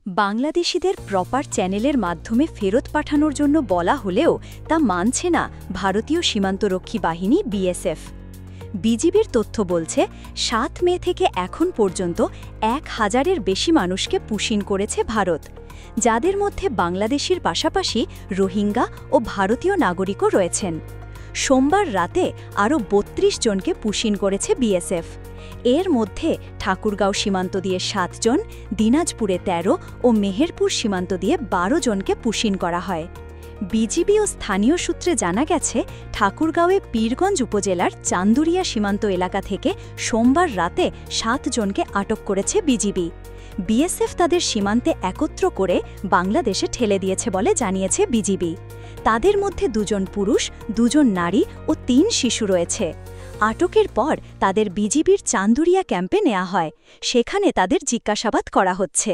বাংলাদেশিদের প্রপার চ্যানেলের মাধ্যমে ফেরত পাঠানোর জন্য বলা হলেও তা মানছে না ভারতীয় সীমান্তরক্ষী বাহিনী বিএসএফ। বিজিবির তথ্য বলছে ৭ মে থেকে এখন পর্যন্ত ১,০০০-এর বেশি মানুষকে পুশিন করেছে ভারত, যাদের মধ্যে বাংলাদেশির পাশাপাশি রোহিঙ্গা ও ভারতীয় নাগরিকও রয়েছেন। সোমবার রাতে আরও ৩২ জনকে পুশিন করেছে বিএসএফ। এর মধ্যে ঠাকুরগাঁও সীমান্ত দিয়ে ৭ জন, দিনাজপুরে ১৩ ও মেহেরপুর সীমান্ত দিয়ে ১২ জনকে পুশিন করা হয়। বিজিবি ও স্থানীয় সূত্রে জানা গেছে, ঠাকুরগাঁওয়ে পীরগঞ্জ উপজেলার চান্দুরিয়া সীমান্ত এলাকা থেকে সোমবার রাতে ৭ জনকে আটক করেছে বিজিবি। বিএসএফ তাদের সীমান্তে একত্র করে বাংলাদেশে ঠেলে দিয়েছে বলে জানিয়েছে বিজিবি। তাদের মধ্যে ২ জন পুরুষ, ২ জন নারী ও ৩ শিশু রয়েছে। আটকের পর তাদের বিজিবির চান্দুরিয়া ক্যাম্পে নেওয়া হয়, সেখানে তাদের জিজ্ঞাসাবাদ করা হচ্ছে।